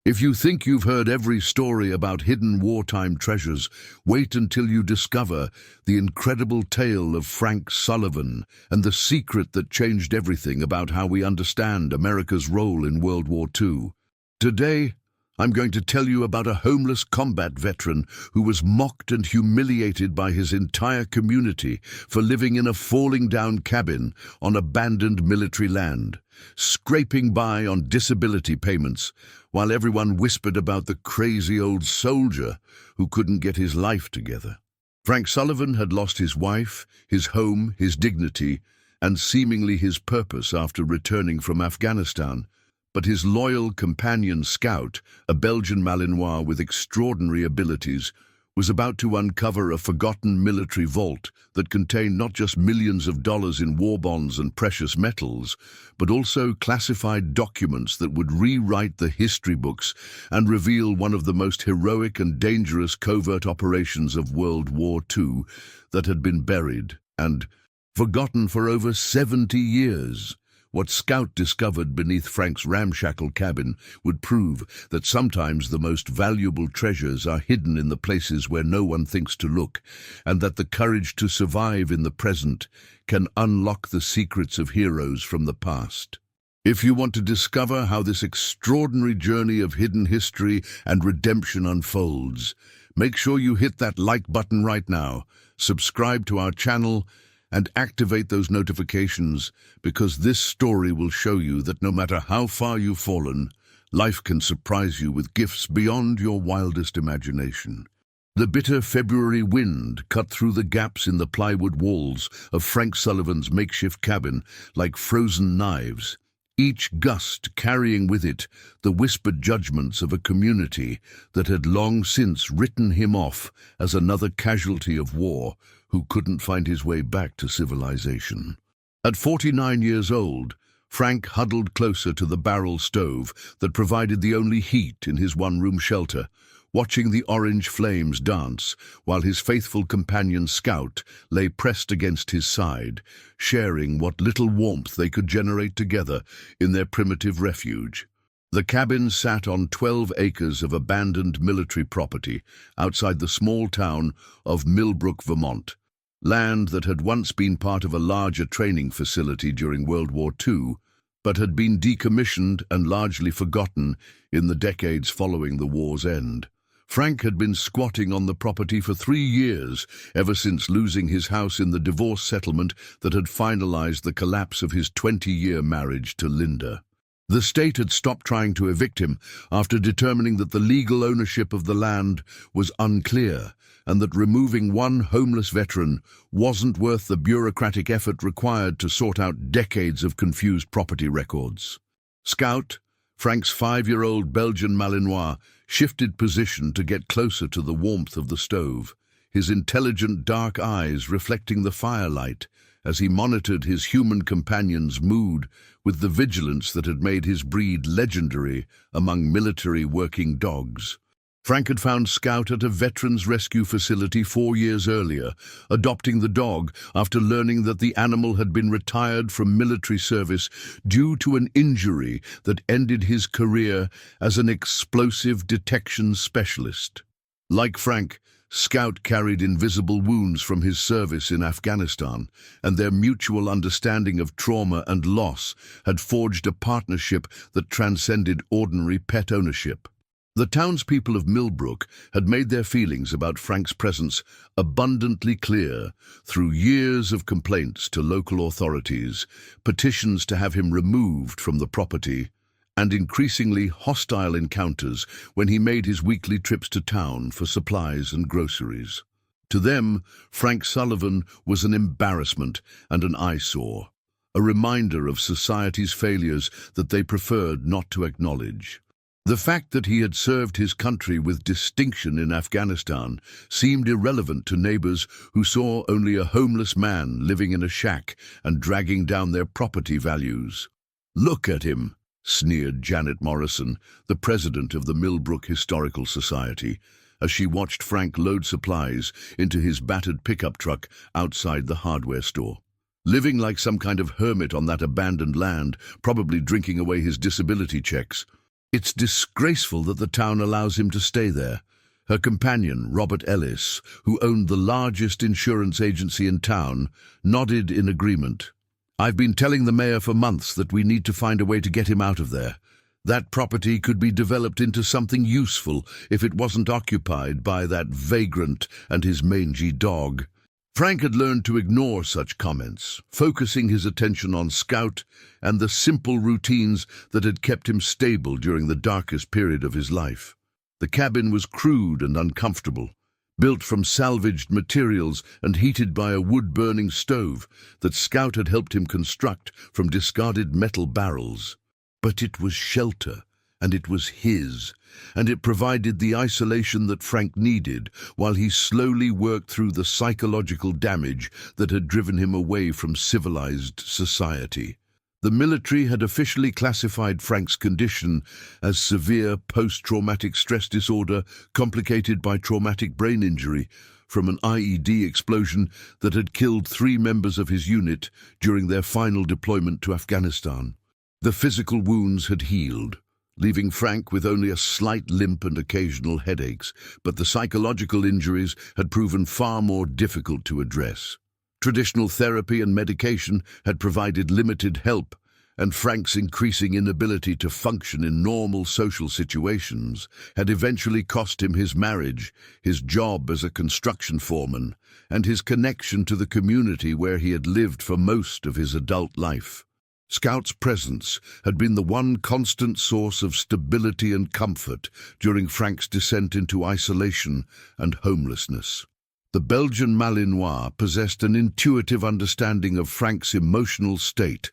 If you think you've heard every story about hidden wartime treasures, wait until you discover the incredible tale of Frank Sullivan and the secret that changed everything about how we understand America's role in World War II. Today, I'm going to tell you about a homeless combat veteran who was mocked and humiliated by his entire community for living in a falling-down cabin on abandoned military land, scraping by on disability payments, while everyone whispered about the crazy old soldier who couldn't get his life together. Frank Sullivan had lost his wife, his home, his dignity, and seemingly his purpose after returning from Afghanistan. But his loyal companion Scout, a Belgian Malinois with extraordinary abilities, was about to uncover a forgotten military vault that contained not just millions of dollars in war bonds and precious metals, but also classified documents that would rewrite the history books and reveal one of the most heroic and dangerous covert operations of World War II that had been buried and forgotten for over 70 years. What Scout discovered beneath Frank's ramshackle cabin would prove that sometimes the most valuable treasures are hidden in the places where no one thinks to look, and that the courage to survive in the present can unlock the secrets of heroes from the past. If you want to discover how this extraordinary journey of hidden history and redemption unfolds, make sure you hit that like button right now, subscribe to our channel, and activate those notifications, because this story will show you that no matter how far you've fallen, life can surprise you with gifts beyond your wildest imagination. The bitter February wind cut through the gaps in the plywood walls of Frank Sullivan's makeshift cabin like frozen knives, each gust carrying with it the whispered judgments of a community that had long since written him off as another casualty of war who couldn't find his way back to civilization. At 49 years old, Frank huddled closer to the barrel stove that provided the only heat in his one-room shelter, watching the orange flames dance while his faithful companion Scout lay pressed against his side, sharing what little warmth they could generate together in their primitive refuge. The cabin sat on 12 acres of abandoned military property outside the small town of Millbrook, Vermont, land that had once been part of a larger training facility during World War II, but had been decommissioned and largely forgotten in the decades following the war's end. Frank had been squatting on the property for 3 years, ever since losing his house in the divorce settlement that had finalized the collapse of his 20-year marriage to Linda. The state had stopped trying to evict him after determining that the legal ownership of the land was unclear and that removing one homeless veteran wasn't worth the bureaucratic effort required to sort out decades of confused property records. Scout, Frank's 5-year-old Belgian Malinois, shifted position to get closer to the warmth of the stove, his intelligent dark eyes reflecting the firelight as he monitored his human companion's mood with the vigilance that had made his breed legendary among military working dogs. Frank had found Scout at a veterans rescue facility 4 years earlier, adopting the dog after learning that the animal had been retired from military service due to an injury that ended his career as an explosive detection specialist. Like Frank, Scout carried invisible wounds from his service in Afghanistan, and their mutual understanding of trauma and loss had forged a partnership that transcended ordinary pet ownership. The townspeople of Millbrook had made their feelings about Frank's presence abundantly clear through years of complaints to local authorities, petitions to have him removed from the property, and increasingly hostile encounters when he made his weekly trips to town for supplies and groceries. To them, Frank Sullivan was an embarrassment and an eyesore, a reminder of society's failures that they preferred not to acknowledge. The fact that he had served his country with distinction in Afghanistan seemed irrelevant to neighbors who saw only a homeless man living in a shack and dragging down their property values. "Look at him," sneered Janet Morrison, the president of the Millbrook Historical Society, as she watched Frank load supplies into his battered pickup truck outside the hardware store. Living like some kind of hermit on that abandoned land, probably drinking away his disability checks. It's disgraceful that the town allows him to stay there. Her companion, Robert Ellis, who owned the largest insurance agency in town, nodded in agreement. I've been telling the mayor for months that we need to find a way to get him out of there. That property could be developed into something useful if it wasn't occupied by that vagrant and his mangy dog. Frank had learned to ignore such comments, focusing his attention on Scout and the simple routines that had kept him stable during the darkest period of his life. The cabin was crude and uncomfortable, built from salvaged materials and heated by a wood-burning stove that Scout had helped him construct from discarded metal barrels. But it was shelter, and it was his, and it provided the isolation that Frank needed while he slowly worked through the psychological damage that had driven him away from civilized society. The military had officially classified Frank's condition as severe post-traumatic stress disorder complicated by traumatic brain injury from an IED explosion that had killed 3 members of his unit during their final deployment to Afghanistan. The physical wounds had healed, leaving Frank with only a slight limp and occasional headaches, but the psychological injuries had proven far more difficult to address. Traditional therapy and medication had provided limited help, and Frank's increasing inability to function in normal social situations had eventually cost him his marriage, his job as a construction foreman, and his connection to the community where he had lived for most of his adult life. Scout's presence had been the one constant source of stability and comfort during Frank's descent into isolation and homelessness. The Belgian Malinois possessed an intuitive understanding of Frank's emotional state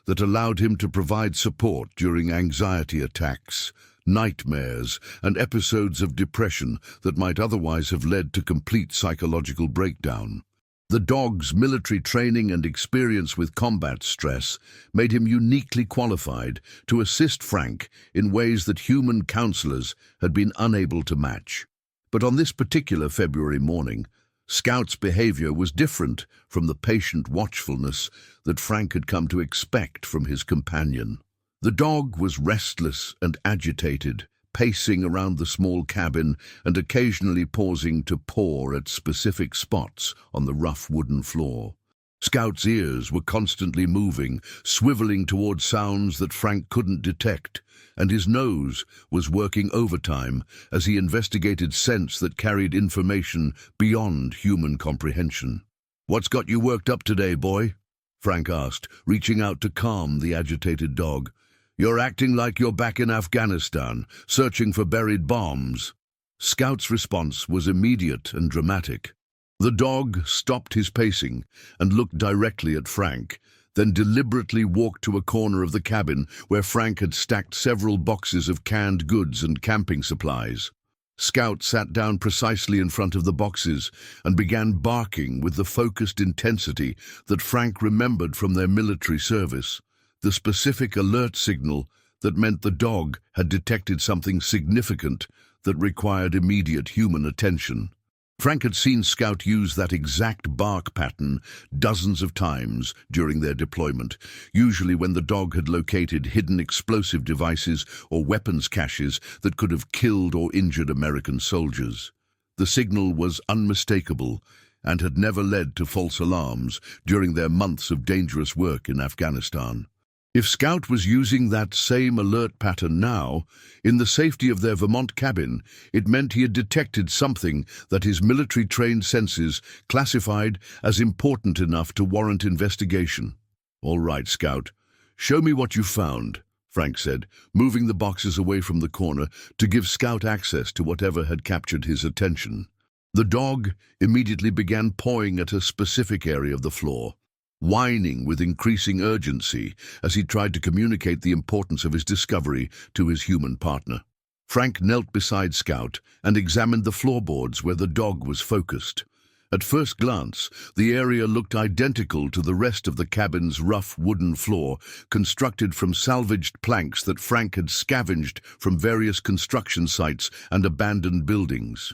that allowed him to provide support during anxiety attacks, nightmares, and episodes of depression that might otherwise have led to complete psychological breakdown. The dog's military training and experience with combat stress made him uniquely qualified to assist Frank in ways that human counselors had been unable to match. But on this particular February morning, Scout's behavior was different from the patient watchfulness that Frank had come to expect from his companion. The dog was restless and agitated, pacing around the small cabin and occasionally pausing to paw at specific spots on the rough wooden floor. Scout's ears were constantly moving, swiveling toward sounds that Frank couldn't detect, and his nose was working overtime as he investigated scents that carried information beyond human comprehension. "What's got you worked up today, boy?" Frank asked, reaching out to calm the agitated dog. "You're acting like you're back in Afghanistan, searching for buried bombs." Scout's response was immediate and dramatic. The dog stopped his pacing and looked directly at Frank, then deliberately walked to a corner of the cabin where Frank had stacked several boxes of canned goods and camping supplies. Scout sat down precisely in front of the boxes and began barking with the focused intensity that Frank remembered from their military service, the specific alert signal that meant the dog had detected something significant that required immediate human attention. Frank had seen Scout use that exact bark pattern dozens of times during their deployment, usually when the dog had located hidden explosive devices or weapons caches that could have killed or injured American soldiers. The signal was unmistakable and had never led to false alarms during their months of dangerous work in Afghanistan. If Scout was using that same alert pattern now, in the safety of their Vermont cabin, it meant he had detected something that his military-trained senses classified as important enough to warrant investigation. "All right, Scout, show me what you found," Frank said, moving the boxes away from the corner to give Scout access to whatever had captured his attention. The dog immediately began pawing at a specific area of the floor, whining with increasing urgency as he tried to communicate the importance of his discovery to his human partner. Frank knelt beside Scout and examined the floorboards where the dog was focused. At first glance, the area looked identical to the rest of the cabin's rough wooden floor, constructed from salvaged planks that Frank had scavenged from various construction sites and abandoned buildings.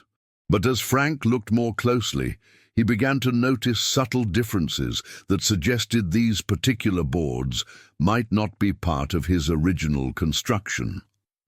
But as Frank looked more closely, he began to notice subtle differences that suggested these particular boards might not be part of his original construction.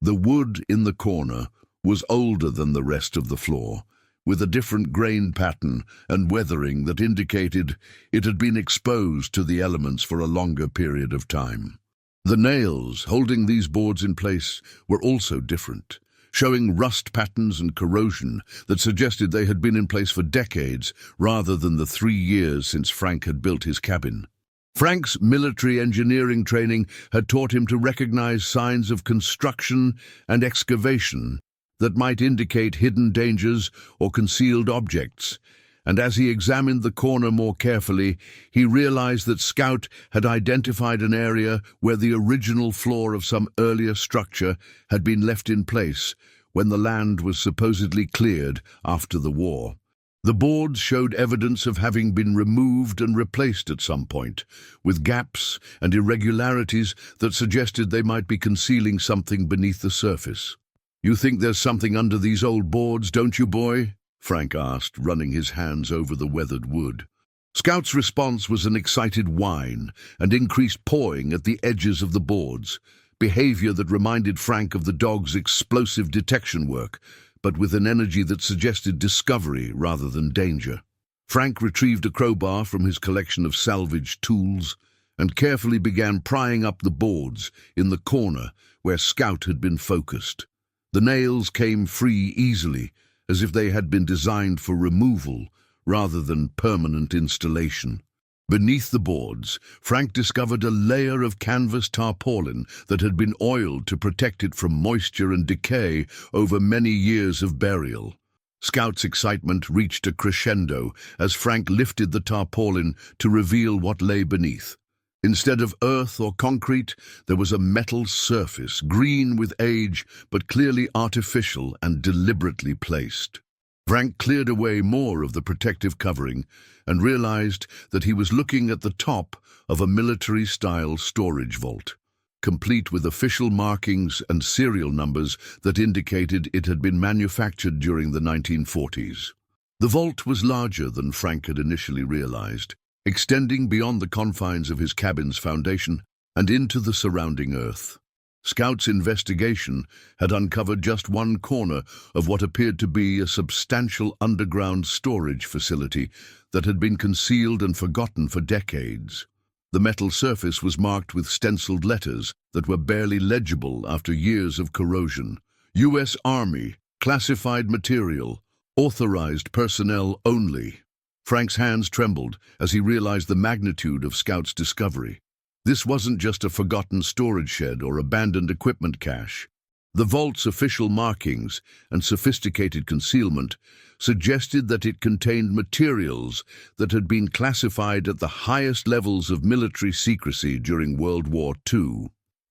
The wood in the corner was older than the rest of the floor, with a different grain pattern and weathering that indicated it had been exposed to the elements for a longer period of time. The nails holding these boards in place were also different, showing rust patterns and corrosion that suggested they had been in place for decades rather than the 3 years since Frank had built his cabin. Frank's military engineering training had taught him to recognize signs of construction and excavation that might indicate hidden dangers or concealed objects, and as he examined the corner more carefully, he realized that Scout had identified an area where the original floor of some earlier structure had been left in place when the land was supposedly cleared after the war. The boards showed evidence of having been removed and replaced at some point, with gaps and irregularities that suggested they might be concealing something beneath the surface. "You think there's something under these old boards, don't you, boy?" Frank asked, running his hands over the weathered wood. Scout's response was an excited whine and increased pawing at the edges of the boards, behavior that reminded Frank of the dog's explosive detection work, but with an energy that suggested discovery rather than danger. Frank retrieved a crowbar from his collection of salvaged tools and carefully began prying up the boards in the corner where Scout had been focused. The nails came free easily, as if they had been designed for removal rather than permanent installation. Beneath the boards, Frank discovered a layer of canvas tarpaulin that had been oiled to protect it from moisture and decay over many years of burial. Scout's excitement reached a crescendo as Frank lifted the tarpaulin to reveal what lay beneath. Instead of earth or concrete, there was a metal surface, green with age, but clearly artificial and deliberately placed. Frank cleared away more of the protective covering and realized that he was looking at the top of a military-style storage vault, complete with official markings and serial numbers that indicated it had been manufactured during the 1940s. The vault was larger than Frank had initially realized, extending beyond the confines of his cabin's foundation and into the surrounding earth. Scout's investigation had uncovered just one corner of what appeared to be a substantial underground storage facility that had been concealed and forgotten for decades. The metal surface was marked with stenciled letters that were barely legible after years of corrosion. U.S. Army, classified material, authorized personnel only. Frank's hands trembled as he realized the magnitude of Scout's discovery. This wasn't just a forgotten storage shed or abandoned equipment cache. The vault's official markings and sophisticated concealment suggested that it contained materials that had been classified at the highest levels of military secrecy during World War II.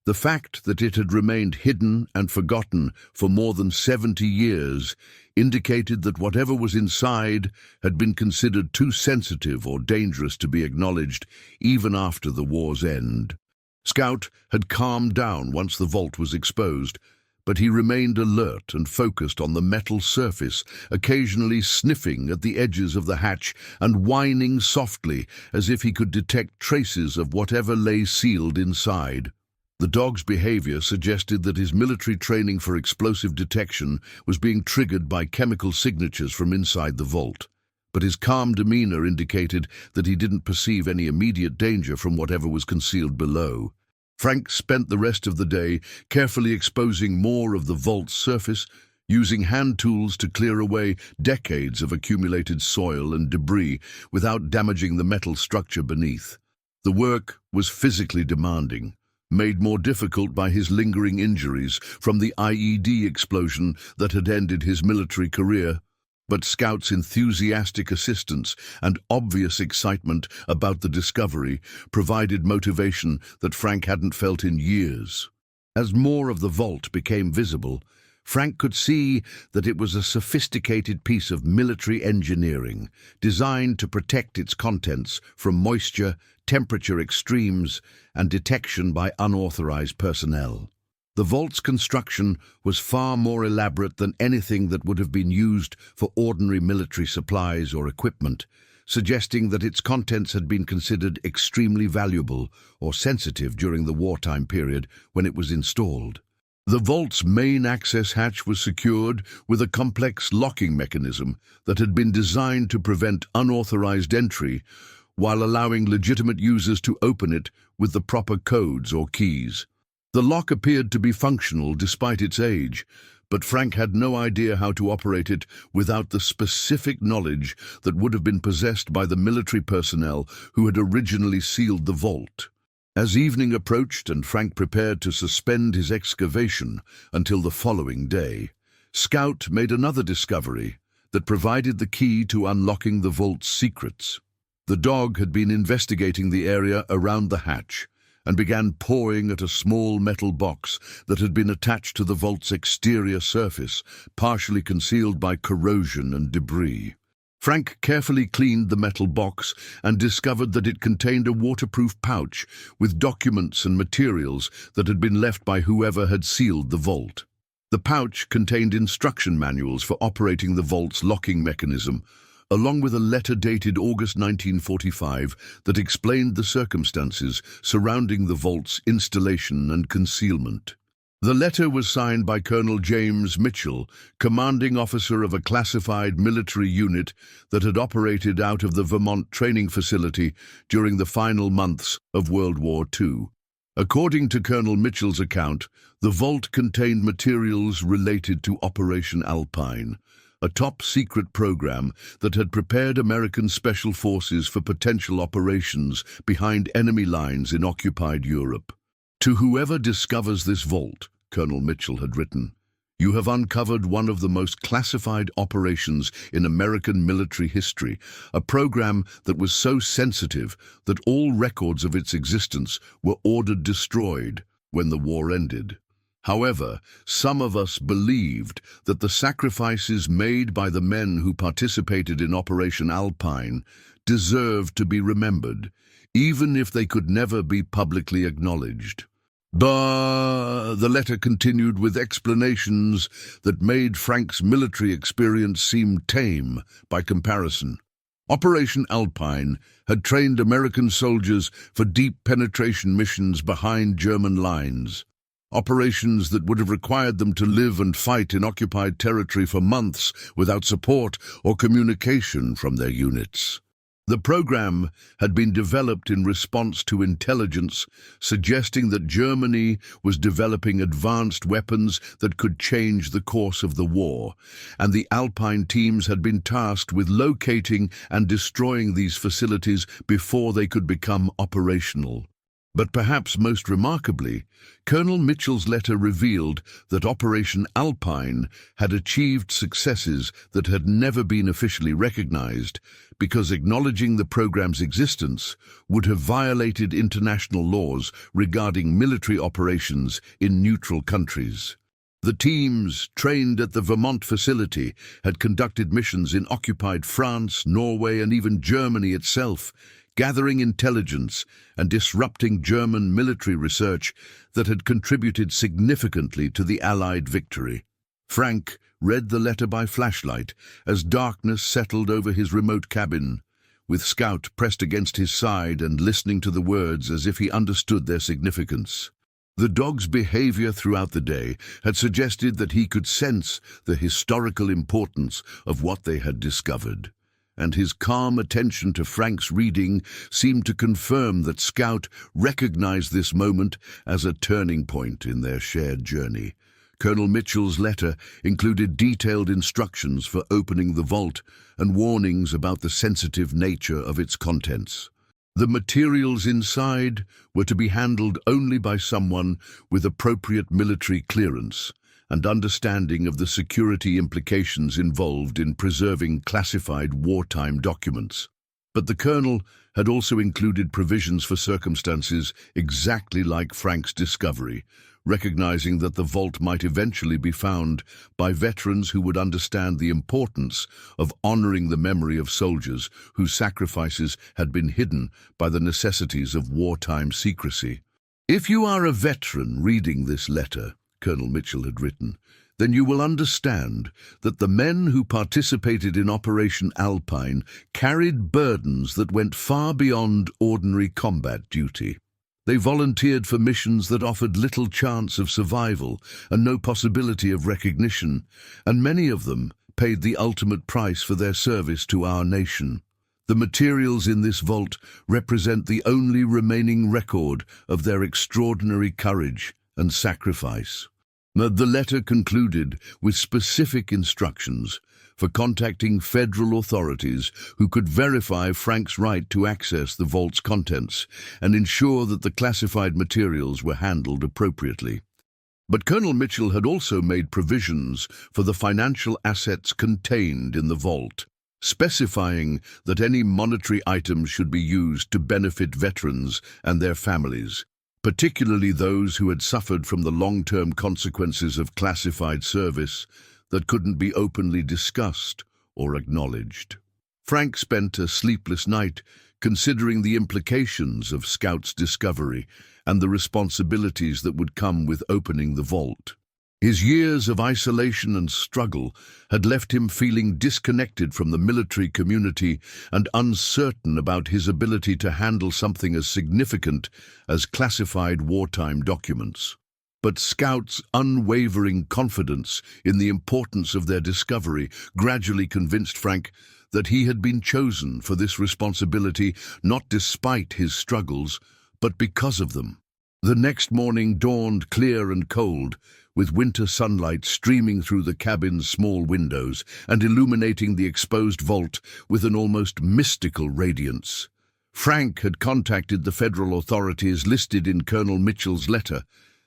The fact that it had remained hidden and forgotten for more than 70 years indicated that whatever was inside had been considered too sensitive or dangerous to be acknowledged even after the war's end. Scout had calmed down once the vault was exposed, but he remained alert and focused on the metal surface, occasionally sniffing at the edges of the hatch and whining softly as if he could detect traces of whatever lay sealed inside. The dog's behavior suggested that his military training for explosive detection was being triggered by chemical signatures from inside the vault, but his calm demeanor indicated that he didn't perceive any immediate danger from whatever was concealed below. Frank spent the rest of the day carefully exposing more of the vault's surface, using hand tools to clear away decades of accumulated soil and debris without damaging the metal structure beneath. The work was physically demanding, made more difficult by his lingering injuries from the IED explosion that had ended his military career. But Scout's enthusiastic assistance and obvious excitement about the discovery provided motivation that Frank hadn't felt in years. As more of the vault became visible, Frank could see that it was a sophisticated piece of military engineering designed to protect its contents from moisture, temperature extremes, and detection by unauthorized personnel. The vault's construction was far more elaborate than anything that would have been used for ordinary military supplies or equipment, suggesting that its contents had been considered extremely valuable or sensitive during the wartime period when it was installed. The vault's main access hatch was secured with a complex locking mechanism that had been designed to prevent unauthorized entry while allowing legitimate users to open it with the proper codes or keys. The lock appeared to be functional despite its age, but Frank had no idea how to operate it without the specific knowledge that would have been possessed by the military personnel who had originally sealed the vault. As evening approached and Frank prepared to suspend his excavation until the following day, Scout made another discovery that provided the key to unlocking the vault's secrets. The dog had been investigating the area around the hatch and began pawing at a small metal box that had been attached to the vault's exterior surface, partially concealed by corrosion and debris. Frank carefully cleaned the metal box and discovered that it contained a waterproof pouch with documents and materials that had been left by whoever had sealed the vault. The pouch contained instruction manuals for operating the vault's locking mechanism, along with a letter dated August 1945 that explained the circumstances surrounding the vault's installation and concealment. The letter was signed by Colonel James Mitchell, commanding officer of a classified military unit that had operated out of the Vermont training facility during the final months of World War II. According to Colonel Mitchell's account, the vault contained materials related to Operation Alpine, a top-secret program that had prepared American special forces for potential operations behind enemy lines in occupied Europe. To whoever discovers this vault, Colonel Mitchell had written, you have uncovered one of the most classified operations in American military history, a program that was so sensitive that all records of its existence were ordered destroyed when the war ended. However, some of us believed that the sacrifices made by the men who participated in Operation Alpine deserved to be remembered, even if they could never be publicly acknowledged. The letter continued with explanations that made Frank's military experience seem tame by comparison. Operation Alpine had trained American soldiers for deep penetration missions behind German lines. Operations that would have required them to live and fight in occupied territory for months without support or communication from their units. The program had been developed in response to intelligence suggesting that Germany was developing advanced weapons that could change the course of the war, and the Alpine teams had been tasked with locating and destroying these facilities before they could become operational. But perhaps most remarkably, Colonel Mitchell's letter revealed that Operation Alpine had achieved successes that had never been officially recognized because acknowledging the program's existence would have violated international laws regarding military operations in neutral countries. The teams trained at the Vermont facility had conducted missions in occupied France, Norway, and even Germany itself, gathering intelligence and disrupting German military research that had contributed significantly to the Allied victory. Frank read the letter by flashlight as darkness settled over his remote cabin, with Scout pressed against his side and listening to the words as if he understood their significance. The dog's behavior throughout the day had suggested that he could sense the historical importance of what they had discovered, and his calm attention to Frank's reading seemed to confirm that Scout recognized this moment as a turning point in their shared journey. Colonel Mitchell's letter included detailed instructions for opening the vault and warnings about the sensitive nature of its contents. The materials inside were to be handled only by someone with appropriate military clearance and understanding of the security implications involved in preserving classified wartime documents. But the colonel had also included provisions for circumstances exactly like Frank's discovery, recognizing that the vault might eventually be found by veterans who would understand the importance of honoring the memory of soldiers whose sacrifices had been hidden by the necessities of wartime secrecy. If you are a veteran reading this letter, Colonel Mitchell had written, then you will understand that the men who participated in Operation Alpine carried burdens that went far beyond ordinary combat duty. They volunteered for missions that offered little chance of survival and no possibility of recognition, and many of them paid the ultimate price for their service to our nation. The materials in this vault represent the only remaining record of their extraordinary courage and sacrifice. The letter concluded with specific instructions for contacting federal authorities who could verify Frank's right to access the vault's contents and ensure that the classified materials were handled appropriately. But Colonel Mitchell had also made provisions for the financial assets contained in the vault, specifying that any monetary items should be used to benefit veterans and their families, particularly those who had suffered from the long-term consequences of classified service that couldn't be openly discussed or acknowledged. Frank spent a sleepless night considering the implications of Scout's discovery and the responsibilities that would come with opening the vault. His years of isolation and struggle had left him feeling disconnected from the military community and uncertain about his ability to handle something as significant as classified wartime documents. But Scout's unwavering confidence in the importance of their discovery gradually convinced Frank that he had been chosen for this responsibility not despite his struggles, but because of them. The next morning dawned clear and cold, with winter sunlight streaming through the cabin's small windows and illuminating the exposed vault with an almost mystical radiance. Frank had contacted the federal authorities listed in Colonel Mitchell's letter,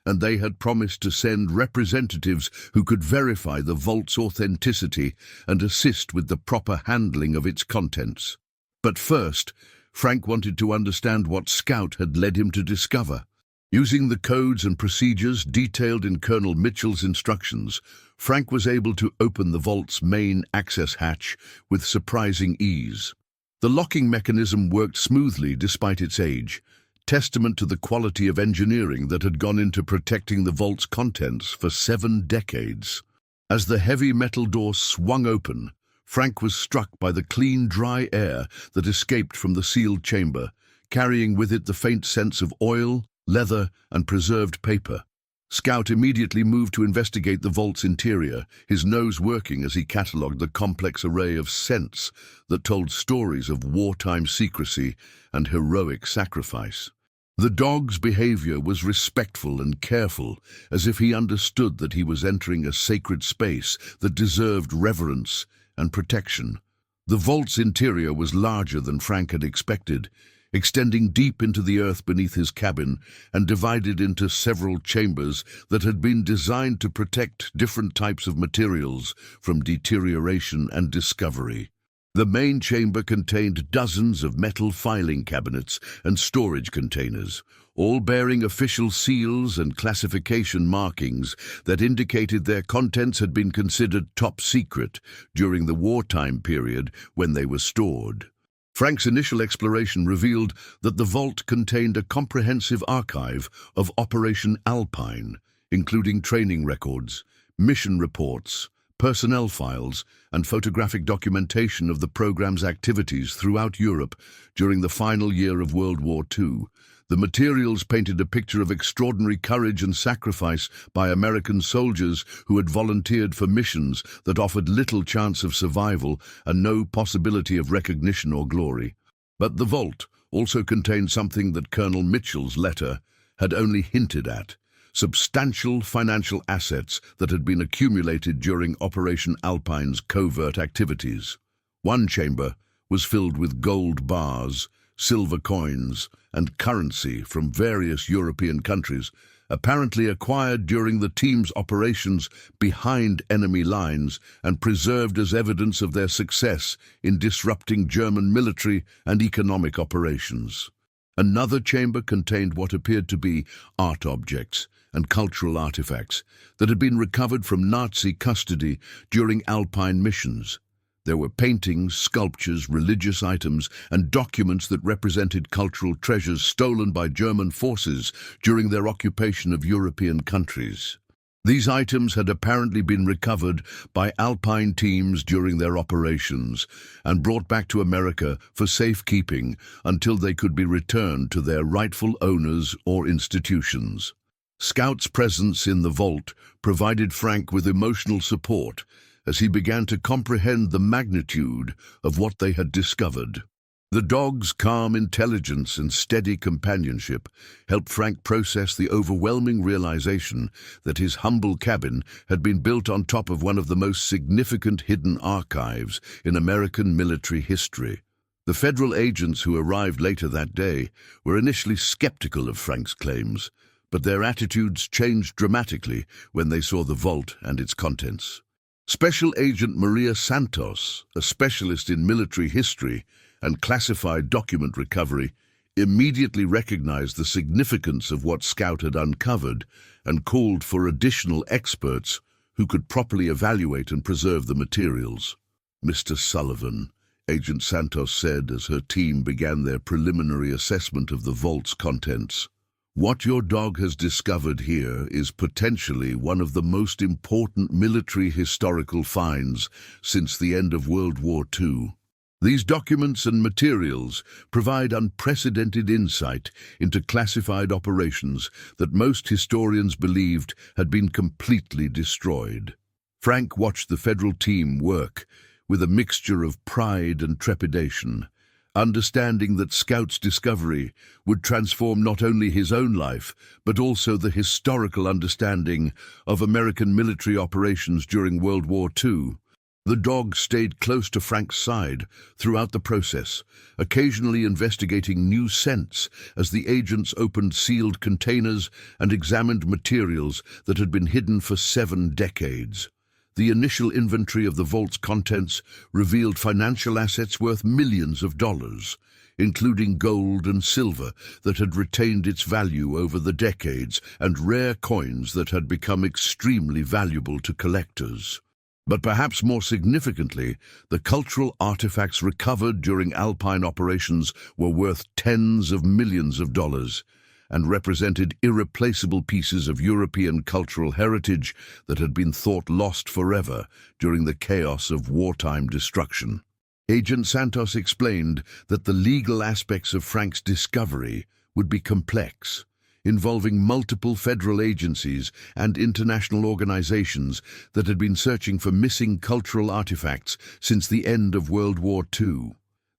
and they had promised to send representatives who could verify the vault's authenticity and assist with the proper handling of its contents. But first, Frank wanted to understand what Scout had led him to discover. Using the codes and procedures detailed in Colonel Mitchell's instructions, Frank was able to open the vault's main access hatch with surprising ease. The locking mechanism worked smoothly despite its age, testament to the quality of engineering that had gone into protecting the vault's contents for 7 decades. As the heavy metal door swung open, Frank was struck by the clean, dry air that escaped from the sealed chamber, carrying with it the faint sense of oil, leather, and preserved paper. Scout immediately moved to investigate the vault's interior, his nose working as he catalogued the complex array of scents that told stories of wartime secrecy and heroic sacrifice. The dog's behavior was respectful and careful, as if he understood that he was entering a sacred space that deserved reverence and protection. The vault's interior was larger than Frank had expected, extending deep into the earth beneath his cabin and divided into several chambers that had been designed to protect different types of materials from deterioration and discovery. The main chamber contained dozens of metal filing cabinets and storage containers, all bearing official seals and classification markings that indicated their contents had been considered top secret during the wartime period when they were stored. Frank's initial exploration revealed that the vault contained a comprehensive archive of Operation Alpine, including training records, mission reports, personnel files, and photographic documentation of the program's activities throughout Europe during the final year of World War II. The materials painted a picture of extraordinary courage and sacrifice by American soldiers who had volunteered for missions that offered little chance of survival and no possibility of recognition or glory. But the vault also contained something that Colonel Mitchell's letter had only hinted at: substantial financial assets that had been accumulated during Operation Alpine's covert activities. One chamber was filled with gold bars, silver coins, and currency from various European countries, apparently acquired during the team's operations behind enemy lines and preserved as evidence of their success in disrupting German military and economic operations. Another chamber contained what appeared to be art objects and cultural artifacts that had been recovered from Nazi custody during Alpine missions. There were paintings, sculptures, religious items, and documents that represented cultural treasures stolen by German forces during their occupation of European countries. These items had apparently been recovered by Alpine teams during their operations and brought back to America for safekeeping until they could be returned to their rightful owners or institutions. Scout's presence in the vault provided Frank with emotional support as he began to comprehend the magnitude of what they had discovered. The dog's calm intelligence and steady companionship helped Frank process the overwhelming realization that his humble cabin had been built on top of one of the most significant hidden archives in American military history. The federal agents who arrived later that day were initially skeptical of Frank's claims, but their attitudes changed dramatically when they saw the vault and its contents. Special Agent Maria Santos, a specialist in military history and classified document recovery, immediately recognized the significance of what Scout had uncovered and called for additional experts who could properly evaluate and preserve the materials. "Mr. Sullivan," Agent Santos said as her team began their preliminary assessment of the vault's contents, "what your dog has discovered here is potentially one of the most important military historical finds since the end of World War II. These documents and materials provide unprecedented insight into classified operations that most historians believed had been completely destroyed." Frank watched the federal team work with a mixture of pride and trepidation, understanding that Scout's discovery would transform not only his own life, but also the historical understanding of American military operations during World War II. The dog stayed close to Frank's side throughout the process, occasionally investigating new scents as the agents opened sealed containers and examined materials that had been hidden for 7 decades. The initial inventory of the vault's contents revealed financial assets worth millions of dollars, including gold and silver that had retained its value over the decades and rare coins that had become extremely valuable to collectors. But perhaps more significantly, the cultural artifacts recovered during Alpine operations were worth tens of millions of dollars and represented irreplaceable pieces of European cultural heritage that had been thought lost forever during the chaos of wartime destruction. Agent Santos explained that the legal aspects of Frank's discovery would be complex, involving multiple federal agencies and international organizations that had been searching for missing cultural artifacts since the end of World War II.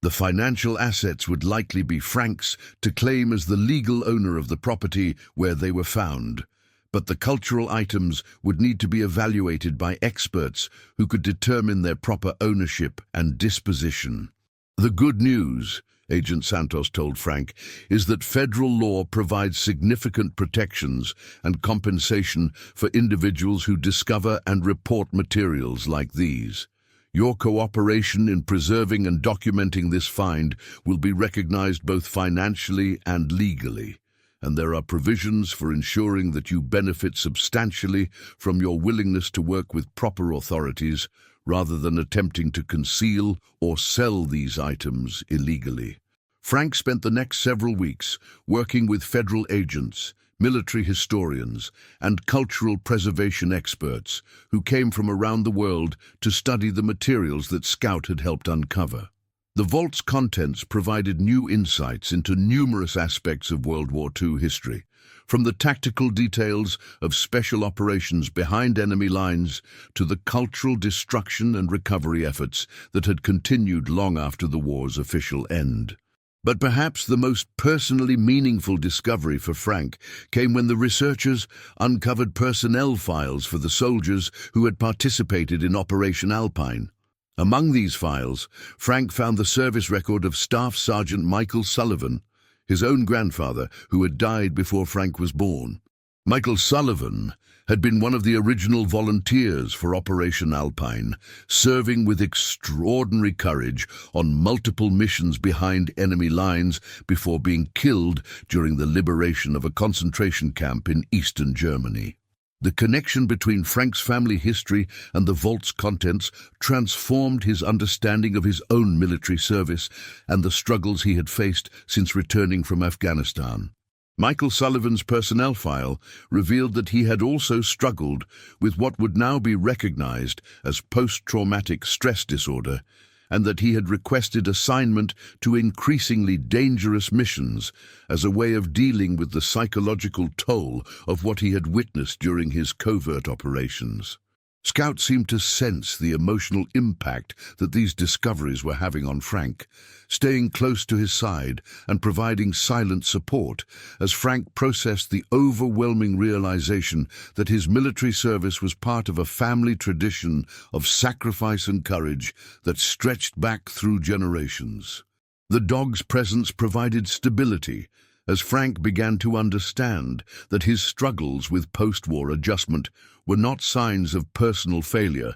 The financial assets would likely be Frank's to claim as the legal owner of the property where they were found, but the cultural items would need to be evaluated by experts who could determine their proper ownership and disposition. "The good news," Agent Santos told Frank, "is that federal law provides significant protections and compensation for individuals who discover and report materials like these. Your cooperation in preserving and documenting this find will be recognized both financially and legally, and there are provisions for ensuring that you benefit substantially from your willingness to work with proper authorities rather than attempting to conceal or sell these items illegally." Frank spent the next several weeks working with federal agents, military historians, and cultural preservation experts who came from around the world to study the materials that Scout had helped uncover. The vault's contents provided new insights into numerous aspects of World War II history, from the tactical details of special operations behind enemy lines to the cultural destruction and recovery efforts that had continued long after the war's official end. But perhaps the most personally meaningful discovery for Frank came when the researchers uncovered personnel files for the soldiers who had participated in Operation Alpine. Among these files, Frank found the service record of Staff Sergeant Michael Sullivan, his own grandfather, who had died before Frank was born. Michael Sullivan had been one of the original volunteers for Operation Alpine, serving with extraordinary courage on multiple missions behind enemy lines before being killed during the liberation of a concentration camp in eastern Germany. The connection between Frank's family history and the vault's contents transformed his understanding of his own military service and the struggles he had faced since returning from Afghanistan. Michael Sullivan's personnel file revealed that he had also struggled with what would now be recognized as post-traumatic stress disorder, and that he had requested assignment to increasingly dangerous missions as a way of dealing with the psychological toll of what he had witnessed during his covert operations. Scout seemed to sense the emotional impact that these discoveries were having on Frank, staying close to his side and providing silent support as Frank processed the overwhelming realization that his military service was part of a family tradition of sacrifice and courage that stretched back through generations. The dog's presence provided stability as Frank began to understand that his struggles with post-war adjustment were not signs of personal failure,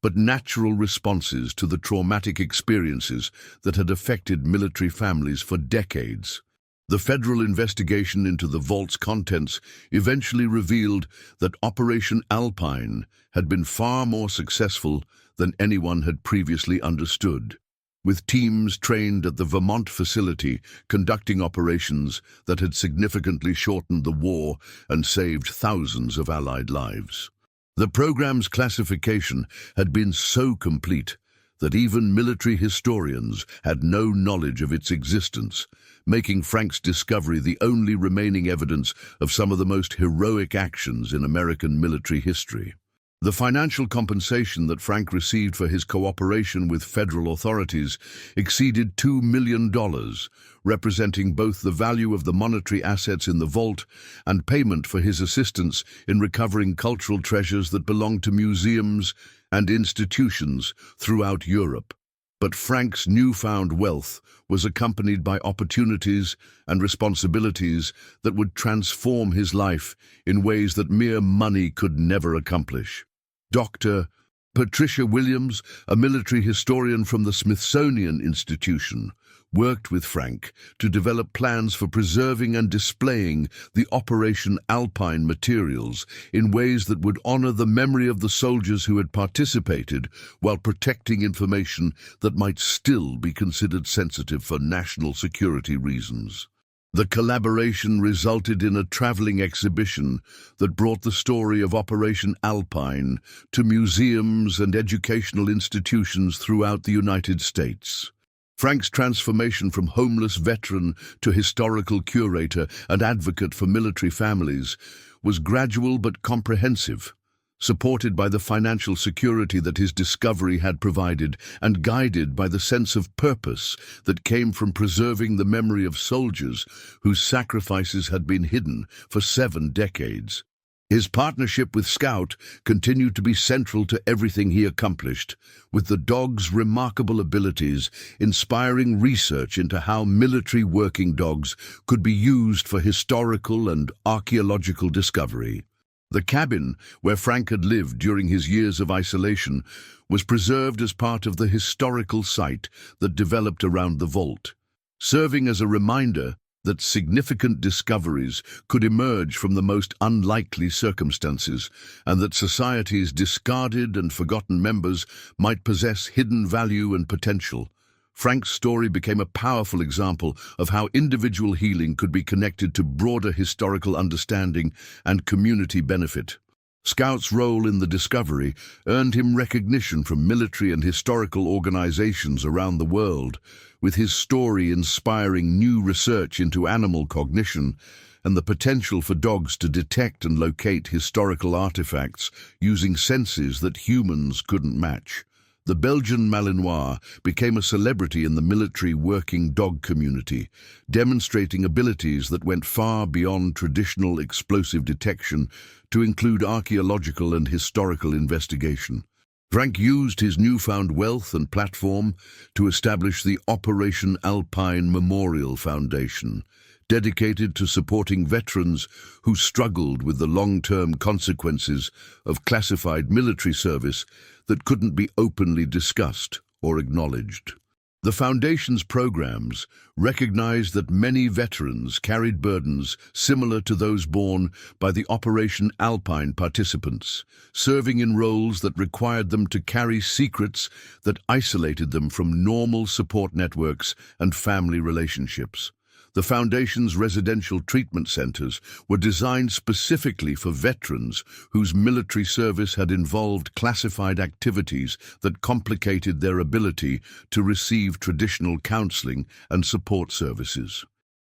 but natural responses to the traumatic experiences that had affected military families for decades. The federal investigation into the vault's contents eventually revealed that Operation Alpine had been far more successful than anyone had previously understood, with teams trained at the Vermont facility conducting operations that had significantly shortened the war and saved thousands of Allied lives. The program's classification had been so complete that even military historians had no knowledge of its existence, making Frank's discovery the only remaining evidence of some of the most heroic actions in American military history. The financial compensation that Frank received for his cooperation with federal authorities exceeded $2 million, representing both the value of the monetary assets in the vault and payment for his assistance in recovering cultural treasures that belonged to museums and institutions throughout Europe. But Frank's newfound wealth was accompanied by opportunities and responsibilities that would transform his life in ways that mere money could never accomplish. Dr. Patricia Williams, a military historian from the Smithsonian Institution, worked with Frank to develop plans for preserving and displaying the Operation Alpine materials in ways that would honor the memory of the soldiers who had participated while protecting information that might still be considered sensitive for national security reasons. The collaboration resulted in a traveling exhibition that brought the story of Operation Alpine to museums and educational institutions throughout the United States. Frank's transformation from homeless veteran to historical curator and advocate for military families was gradual but comprehensive, supported by the financial security that his discovery had provided and guided by the sense of purpose that came from preserving the memory of soldiers whose sacrifices had been hidden for 7 decades. His partnership with Scout continued to be central to everything he accomplished, with the dog's remarkable abilities inspiring research into how military working dogs could be used for historical and archaeological discovery. The cabin where Frank had lived during his years of isolation was preserved as part of the historical site that developed around the vault, serving as a reminder that significant discoveries could emerge from the most unlikely circumstances, and that society's discarded and forgotten members might possess hidden value and potential. Frank's story became a powerful example of how individual healing could be connected to broader historical understanding and community benefit. Scout's role in the discovery earned him recognition from military and historical organizations around the world, with his story inspiring new research into animal cognition and the potential for dogs to detect and locate historical artifacts using senses that humans couldn't match. The Belgian Malinois became a celebrity in the military working dog community, demonstrating abilities that went far beyond traditional explosive detection to include archaeological and historical investigation. Frank used his newfound wealth and platform to establish the Operation Alpine Memorial Foundation, dedicated to supporting veterans who struggled with the long-term consequences of classified military service that couldn't be openly discussed or acknowledged. The Foundation's programs recognized that many veterans carried burdens similar to those borne by the Operation Alpine participants, serving in roles that required them to carry secrets that isolated them from normal support networks and family relationships. The Foundation's residential treatment centers were designed specifically for veterans whose military service had involved classified activities that complicated their ability to receive traditional counseling and support services.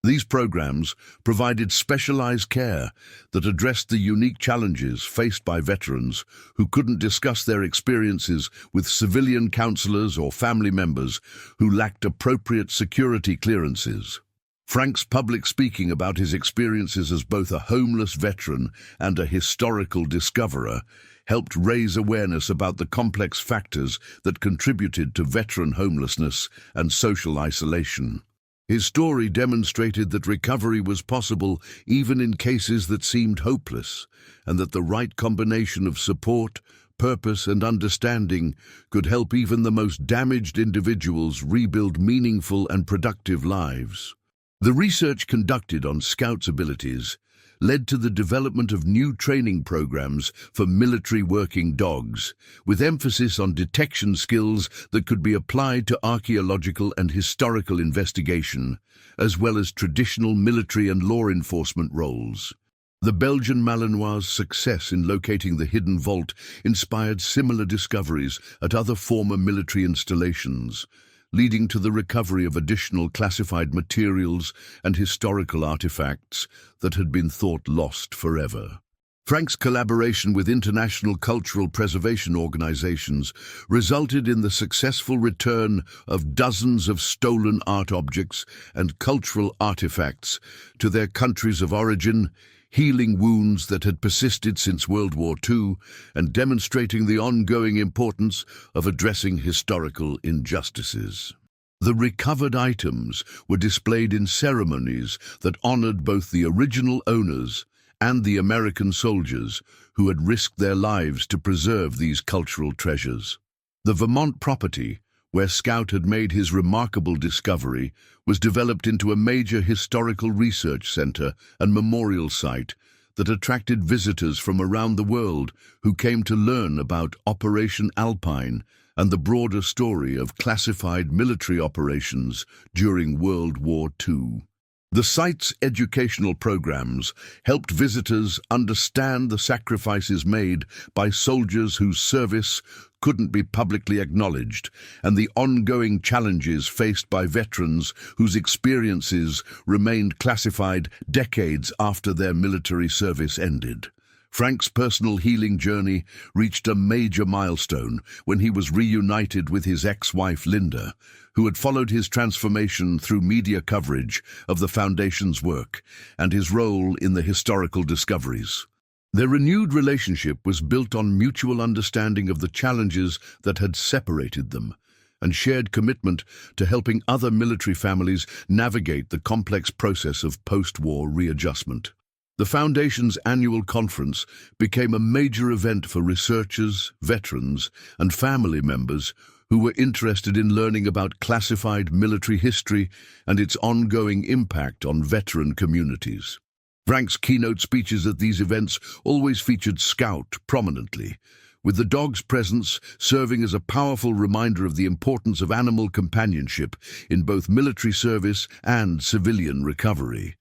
These programs provided specialized care that addressed the unique challenges faced by veterans who couldn't discuss their experiences with civilian counselors or family members who lacked appropriate security clearances. Frank's public speaking about his experiences as both a homeless veteran and a historical discoverer helped raise awareness about the complex factors that contributed to veteran homelessness and social isolation. His story demonstrated that recovery was possible even in cases that seemed hopeless, and that the right combination of support, purpose, and understanding could help even the most damaged individuals rebuild meaningful and productive lives. The research conducted on Scouts' abilities led to the development of new training programs for military working dogs, with emphasis on detection skills that could be applied to archaeological and historical investigation, as well as traditional military and law enforcement roles. The Belgian Malinois' success in locating the hidden vault inspired similar discoveries at other former military installations, leading to the recovery of additional classified materials and historical artifacts that had been thought lost forever. Frank's collaboration with international cultural preservation organizations resulted in the successful return of dozens of stolen art objects and cultural artifacts to their countries of origin, healing wounds that had persisted since World War II and demonstrating the ongoing importance of addressing historical injustices. The recovered items were displayed in ceremonies that honored both the original owners and the American soldiers who had risked their lives to preserve these cultural treasures. The Vermont property, where Scout had made his remarkable discovery, was developed into a major historical research center and memorial site that attracted visitors from around the world who came to learn about Operation Alpine and the broader story of classified military operations during World War II. The site's educational programs helped visitors understand the sacrifices made by soldiers whose service couldn't be publicly acknowledged, and the ongoing challenges faced by veterans whose experiences remained classified decades after their military service ended. Frank's personal healing journey reached a major milestone when he was reunited with his ex-wife Linda, who had followed his transformation through media coverage of the Foundation's work and his role in the historical discoveries. Their renewed relationship was built on mutual understanding of the challenges that had separated them and shared commitment to helping other military families navigate the complex process of post-war readjustment. The Foundation's annual conference became a major event for researchers, veterans, and family members who were interested in learning about classified military history and its ongoing impact on veteran communities. Frank's keynote speeches at these events always featured Scout prominently, with the dog's presence serving as a powerful reminder of the importance of animal companionship in both military service and civilian recovery.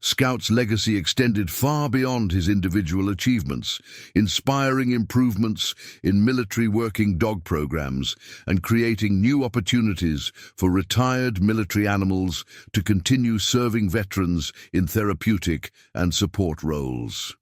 Scout's legacy extended far beyond his individual achievements, inspiring improvements in military working dog programs and creating new opportunities for retired military animals to continue serving veterans in therapeutic and support roles.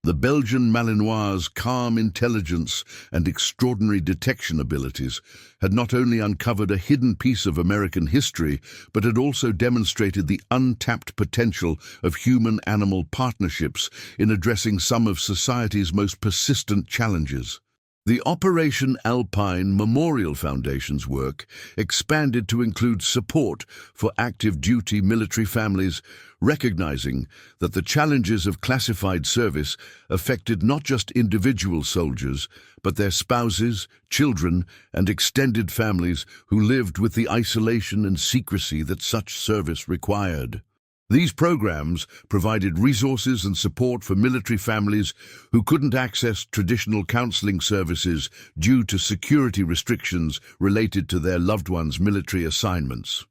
The Belgian Malinois' calm intelligence and extraordinary detection abilities had not only uncovered a hidden piece of American history, but had also demonstrated the untapped potential of human-animal partnerships in addressing some of society's most persistent challenges. The Operation Alpine Memorial Foundation's work expanded to include support for active duty military families, recognizing that the challenges of classified service affected not just individual soldiers, but their spouses, children, and extended families who lived with the isolation and secrecy that such service required. These programs provided resources and support for military families who couldn't access traditional counseling services due to security restrictions related to their loved ones' military assignments.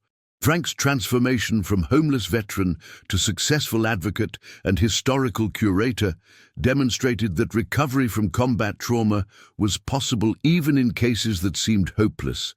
Frank's transformation from homeless veteran to successful advocate and historical curator demonstrated that recovery from combat trauma was possible even in cases that seemed hopeless,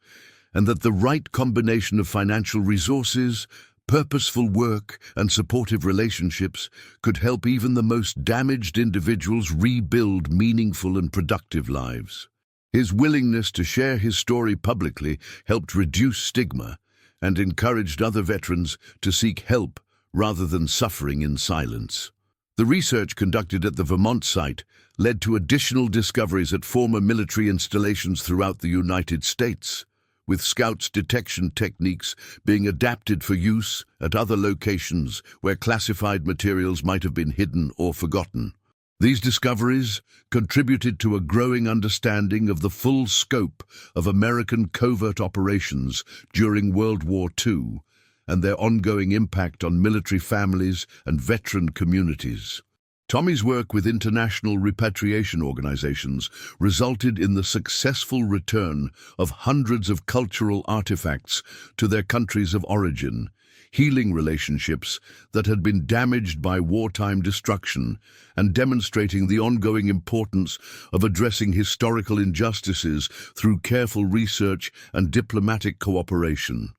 and that the right combination of financial resources, purposeful work, and supportive relationships could help even the most damaged individuals rebuild meaningful and productive lives. His willingness to share his story publicly helped reduce stigma and encouraged other veterans to seek help rather than suffering in silence. The research conducted at the Vermont site led to additional discoveries at former military installations throughout the United States, with Scouts' detection techniques being adapted for use at other locations where classified materials might have been hidden or forgotten. These discoveries contributed to a growing understanding of the full scope of American covert operations during World War II and their ongoing impact on military families and veteran communities. Tommy's work with international repatriation organizations resulted in the successful return of hundreds of cultural artifacts to their countries of origin, healing relationships that had been damaged by wartime destruction, and demonstrating the ongoing importance of addressing historical injustices through careful research and diplomatic cooperation.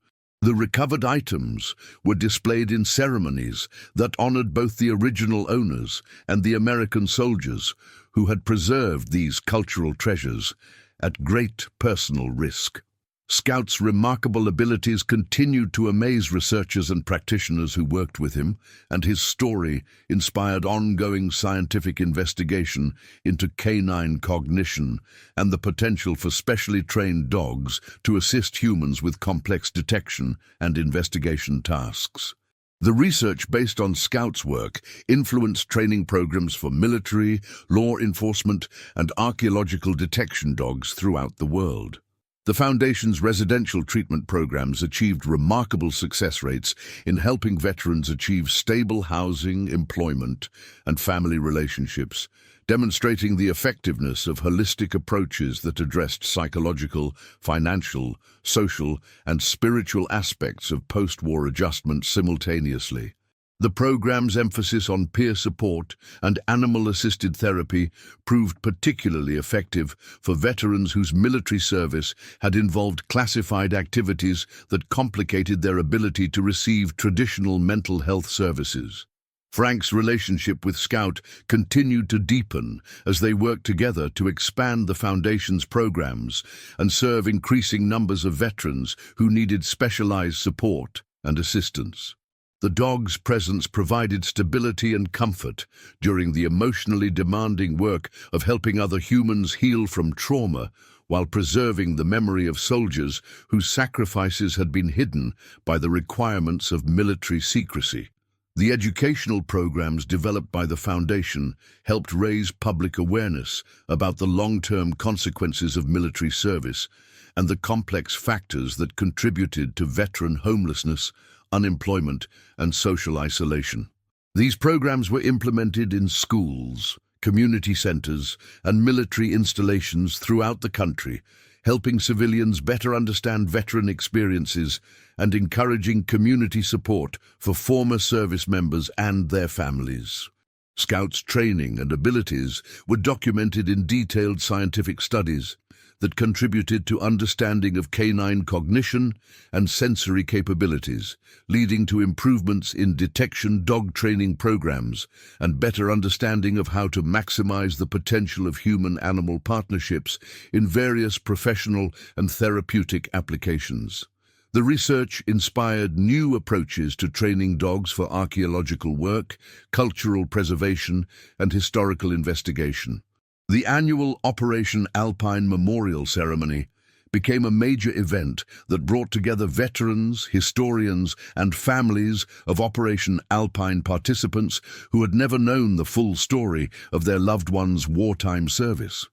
The recovered items were displayed in ceremonies that honored both the original owners and the American soldiers who had preserved these cultural treasures at great personal risk. Scout's remarkable abilities continued to amaze researchers and practitioners who worked with him, and his story inspired ongoing scientific investigation into canine cognition and the potential for specially trained dogs to assist humans with complex detection and investigation tasks. The research based on Scout's work influenced training programs for military, law enforcement, and archaeological detection dogs throughout the world. The Foundation's residential treatment programs achieved remarkable success rates in helping veterans achieve stable housing, employment, and family relationships, demonstrating the effectiveness of holistic approaches that addressed psychological, financial, social, and spiritual aspects of post-war adjustment simultaneously. The program's emphasis on peer support and animal-assisted therapy proved particularly effective for veterans whose military service had involved classified activities that complicated their ability to receive traditional mental health services. Frank's relationship with Scout continued to deepen as they worked together to expand the Foundation's programs and serve increasing numbers of veterans who needed specialized support and assistance. The dog's presence provided stability and comfort during the emotionally demanding work of helping other humans heal from trauma while preserving the memory of soldiers whose sacrifices had been hidden by the requirements of military secrecy. The educational programs developed by the Foundation helped raise public awareness about the long-term consequences of military service and the complex factors that contributed to veteran homelessness, unemployment, and social isolation. These programs were implemented in schools, community centers, and military installations throughout the country, helping civilians better understand veteran experiences and encouraging community support for former service members and their families. Scouts' training and abilities were documented in detailed scientific studies that contributed to understanding of canine cognition and sensory capabilities, leading to improvements in detection dog training programs and better understanding of how to maximize the potential of human-animal partnerships in various professional and therapeutic applications. The research inspired new approaches to training dogs for archaeological work, cultural preservation, and historical investigation. The annual Operation Alpine Memorial Ceremony became a major event that brought together veterans, historians, and families of Operation Alpine participants who had never known the full story of their loved ones' wartime service.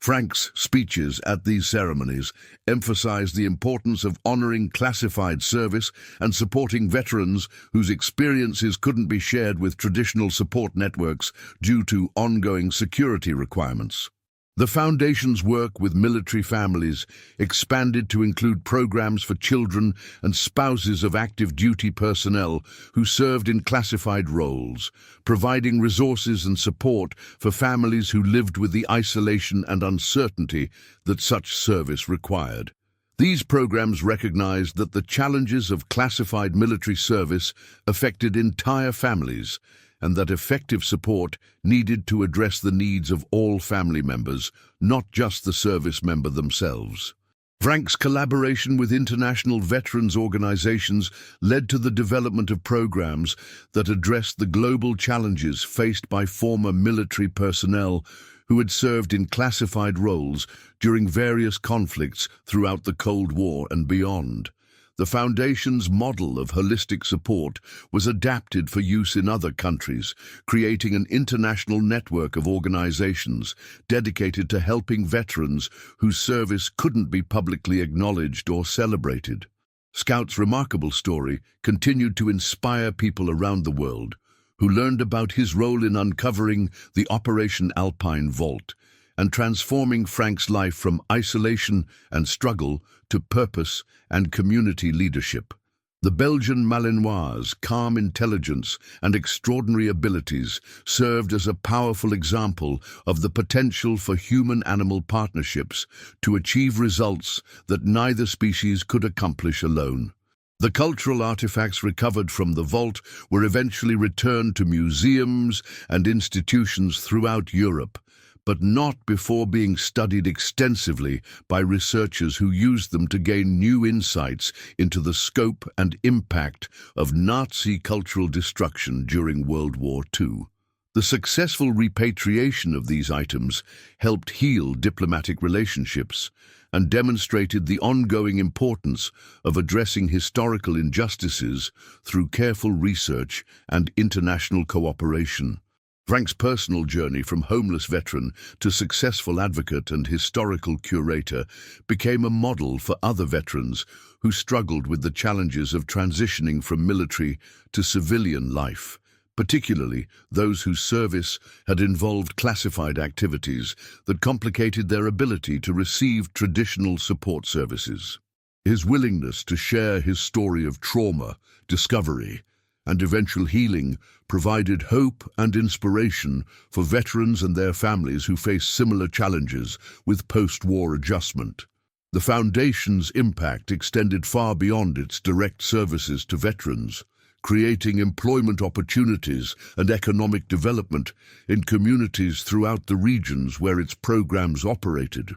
Frank's speeches at these ceremonies emphasized the importance of honoring classified service and supporting veterans whose experiences couldn't be shared with traditional support networks due to ongoing security requirements. The Foundation's work with military families expanded to include programs for children and spouses of active duty personnel who served in classified roles, providing resources and support for families who lived with the isolation and uncertainty that such service required. These programs recognized that the challenges of classified military service affected entire families, and that effective support needed to address the needs of all family members, not just the service member themselves. Frank's collaboration with international veterans organizations led to the development of programs that addressed the global challenges faced by former military personnel who had served in classified roles during various conflicts throughout the Cold War and beyond. The Foundation's model of holistic support was adapted for use in other countries, creating an international network of organizations dedicated to helping veterans whose service couldn't be publicly acknowledged or celebrated. Scout's remarkable story continued to inspire people around the world, who learned about his role in uncovering the Operation Alpine Vault and transforming Frank's life from isolation and struggle to purpose and community leadership. The Belgian Malinois' calm intelligence and extraordinary abilities served as a powerful example of the potential for human-animal partnerships to achieve results that neither species could accomplish alone. The cultural artifacts recovered from the vault were eventually returned to museums and institutions throughout Europe, but not before being studied extensively by researchers who used them to gain new insights into the scope and impact of Nazi cultural destruction during World War II. The successful repatriation of these items helped heal diplomatic relationships and demonstrated the ongoing importance of addressing historical injustices through careful research and international cooperation. Frank's personal journey from homeless veteran to successful advocate and historical curator became a model for other veterans who struggled with the challenges of transitioning from military to civilian life, particularly those whose service had involved classified activities that complicated their ability to receive traditional support services. His willingness to share his story of trauma, discovery, and eventual healing provided hope and inspiration for veterans and their families who face similar challenges with post-war adjustment. The Foundation's impact extended far beyond its direct services to veterans, creating employment opportunities and economic development in communities throughout the regions where its programs operated.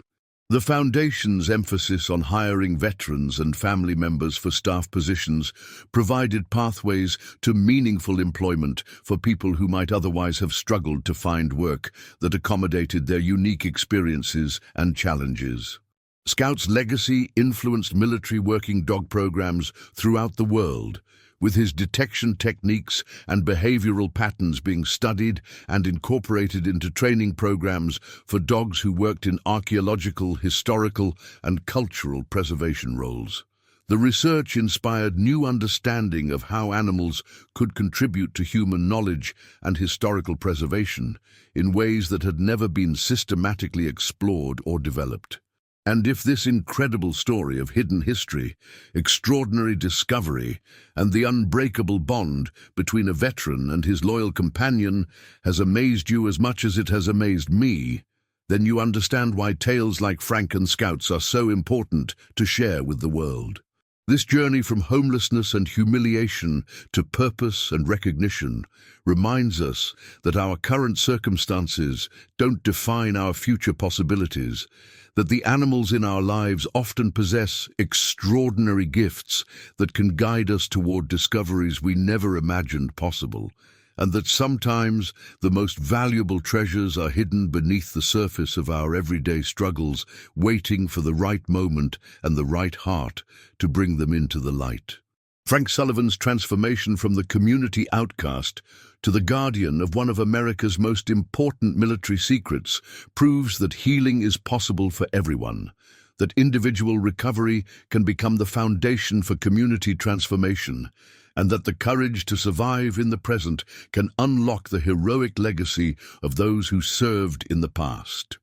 The Foundation's emphasis on hiring veterans and family members for staff positions provided pathways to meaningful employment for people who might otherwise have struggled to find work that accommodated their unique experiences and challenges. Scout's legacy influenced military working dog programs throughout the world, with his detection techniques and behavioral patterns being studied and incorporated into training programs for dogs who worked in archaeological, historical, and cultural preservation roles. The research inspired new understanding of how animals could contribute to human knowledge and historical preservation in ways that had never been systematically explored or developed. And if this incredible story of hidden history, extraordinary discovery, and the unbreakable bond between a veteran and his loyal companion has amazed you as much as it has amazed me, then you understand why tales like Frank and Scout's are so important to share with the world. This journey from homelessness and humiliation to purpose and recognition reminds us that our current circumstances don't define our future possibilities, that the animals in our lives often possess extraordinary gifts that can guide us toward discoveries we never imagined possible, and that sometimes the most valuable treasures are hidden beneath the surface of our everyday struggles, waiting for the right moment and the right heart to bring them into the light. Frank Sullivan's transformation from the community outcast to the guardian of one of America's most important military secrets proves that healing is possible for everyone, that individual recovery can become the foundation for community transformation, and that the courage to survive in the present can unlock the heroic legacy of those who served in the past.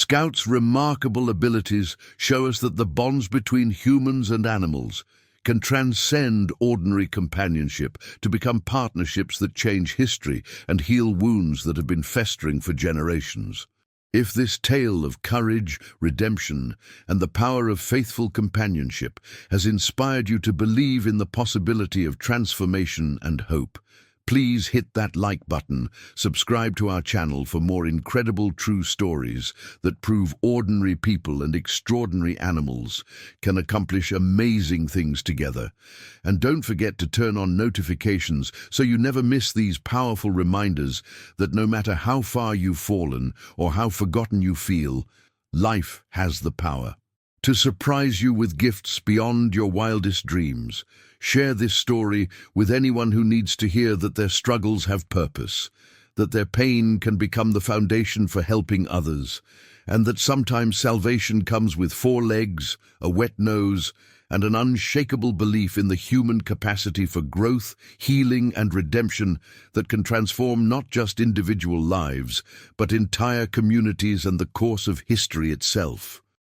Scout's remarkable abilities show us that the bonds between humans and animals can transcend ordinary companionship to become partnerships that change history and heal wounds that have been festering for generations. If this tale of courage, redemption, and the power of faithful companionship has inspired you to believe in the possibility of transformation and hope, please hit that like button, subscribe to our channel for more incredible true stories that prove ordinary people and extraordinary animals can accomplish amazing things together. And don't forget to turn on notifications so you never miss these powerful reminders that no matter how far you've fallen or how forgotten you feel, life has the power to surprise you with gifts beyond your wildest dreams. Share this story with anyone who needs to hear that their struggles have purpose, that their pain can become the foundation for helping others, and that sometimes salvation comes with 4 legs, a wet nose, and an unshakable belief in the human capacity for growth, healing, and redemption that can transform not just individual lives, but entire communities and the course of history itself.